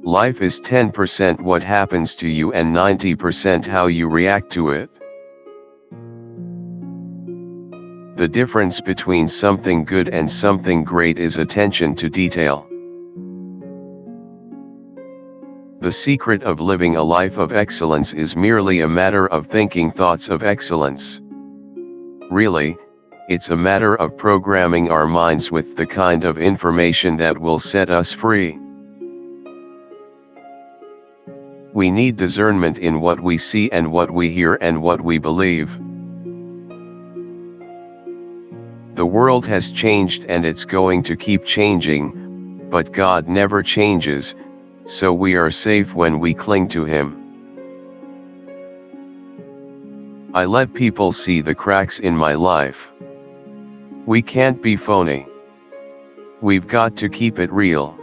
Life is 10% what happens to you and 90% how you react to it. The difference between something good and something great is attention to detail. The secret of living a life of excellence is merely a matter of thinking thoughts of excellence. Really, it's a matter of programming our minds with the kind of information that will set us free. We need discernment in what we see and what we hear and what we believe. The world has changed and it's going to keep changing, but God never changes, so we are safe when we cling to Him. I let people see the cracks in my life. We can't be phony. We've got to keep it real.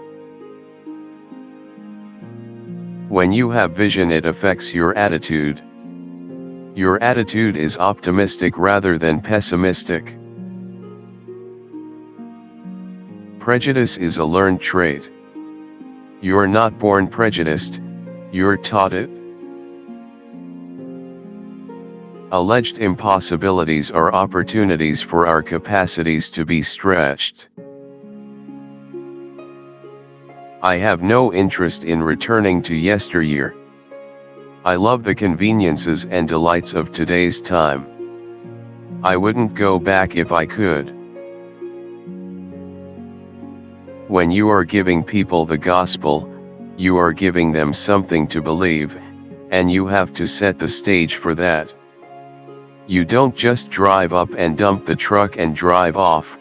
When you have vision, it affects your attitude. Your attitude is optimistic rather than pessimistic. Prejudice is a learned trait. You're not born prejudiced, you're taught it. Alleged impossibilities are opportunities for our capacities to be stretched. I have no interest in returning to yesteryear. I love the conveniences and delights of today's time. I wouldn't go back if I could. When you are giving people the gospel, you are giving them something to believe, and you have to set the stage for that. You don't just drive up and dump the truck and drive off.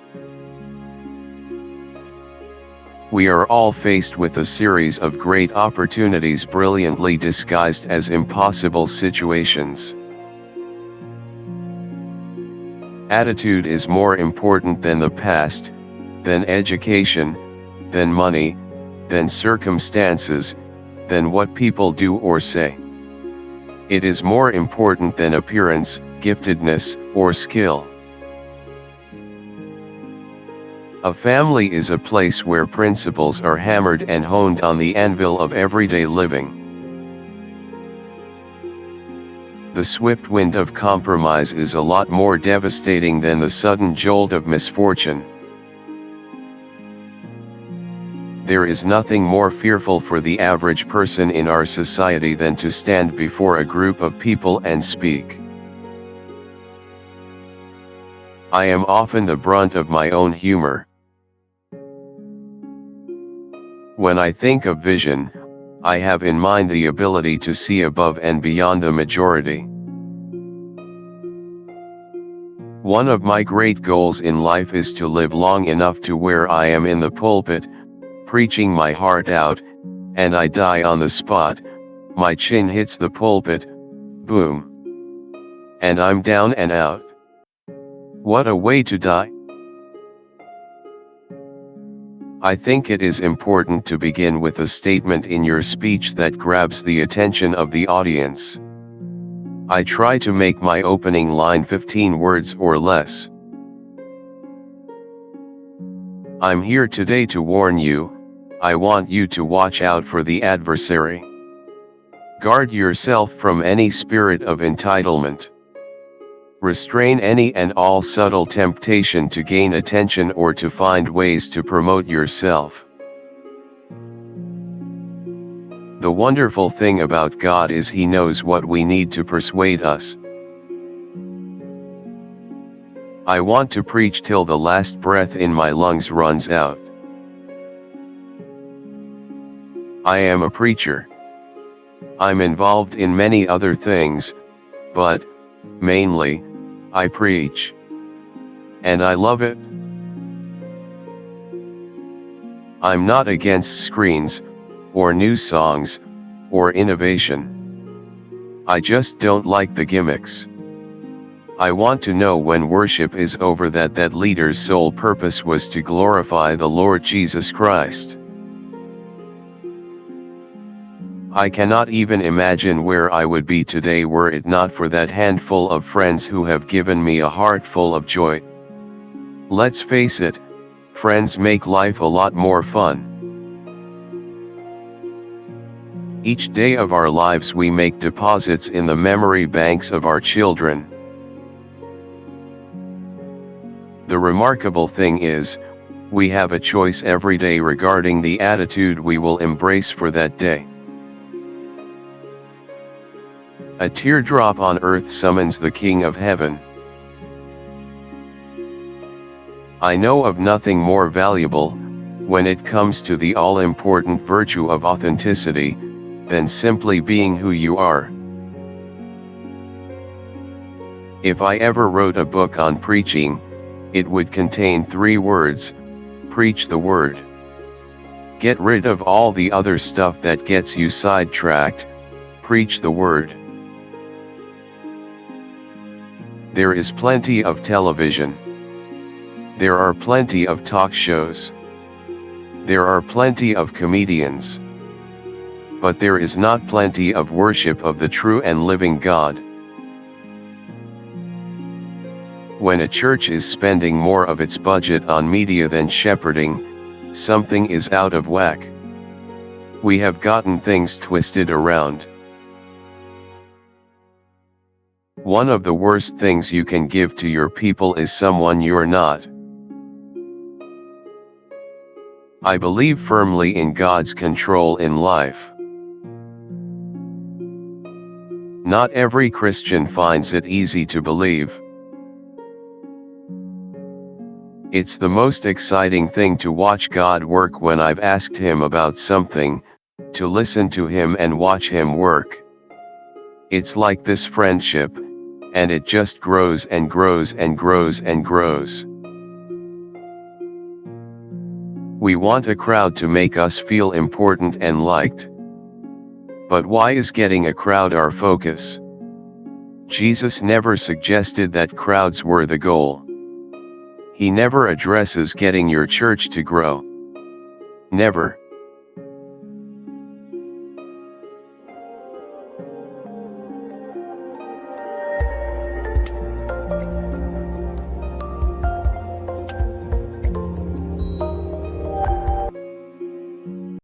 We are all faced with a series of great opportunities brilliantly disguised as impossible situations. Attitude is more important than the past, than education, than money, than circumstances, than what people do or say. It is more important than appearance, giftedness, or skill. A family is a place where principles are hammered and honed on the anvil of everyday living. The swift wind of compromise is a lot more devastating than the sudden jolt of misfortune. There is nothing more fearful for the average person in our society than to stand before a group of people and speak. I am often the brunt of my own humor. When I think of vision, I have in mind the ability to see above and beyond the majority. One of my great goals in life is to live long enough to where I am in the pulpit, preaching my heart out, and I die on the spot. My chin hits the pulpit, boom. And I'm down and out. What a way to die. I think it is important to begin with a statement in your speech that grabs the attention of the audience. I try to make my opening line 15 words or less. I'm here today to warn you. I want you to watch out for the adversary. Guard yourself from any spirit of entitlement. Restrain any and all subtle temptation to gain attention or to find ways to promote yourself. The wonderful thing about God is He knows what we need to persuade us. I want to preach till the last breath in my lungs runs out. I am a preacher. I'm involved in many other things, but, mainly, I preach. And I love it. I'm not against screens, or new songs, or innovation. I just don't like the gimmicks. I want to know when worship is over that leader's sole purpose was to glorify the Lord Jesus Christ. I cannot even imagine where I would be today were it not for that handful of friends who have given me a heart full of joy. Let's face it, friends make life a lot more fun. Each day of our lives we make deposits in the memory banks of our children. The remarkable thing is, we have a choice every day regarding the attitude we will embrace for that day. A teardrop on earth summons the King of Heaven. I know of nothing more valuable, when it comes to the all-important virtue of authenticity, than simply being who you are. If I ever wrote a book on preaching, it would contain 3 words: preach the word. Get rid of all the other stuff that gets you sidetracked, preach the word. There is plenty of television. There are plenty of talk shows. There are plenty of comedians. But there is not plenty of worship of the true and living God. When a church is spending more of its budget on media than shepherding, something is out of whack. We have gotten things twisted around. One of the worst things you can give to your people is someone you're not. I believe firmly in God's control in life. Not every Christian finds it easy to believe. It's the most exciting thing to watch God work when I've asked Him about something, to listen to Him and watch Him work. It's like this friendship, and it just grows and grows and grows and grows. We want a crowd to make us feel important and liked. But why is getting a crowd our focus? Jesus never suggested that crowds were the goal. He never addresses getting your church to grow. Never.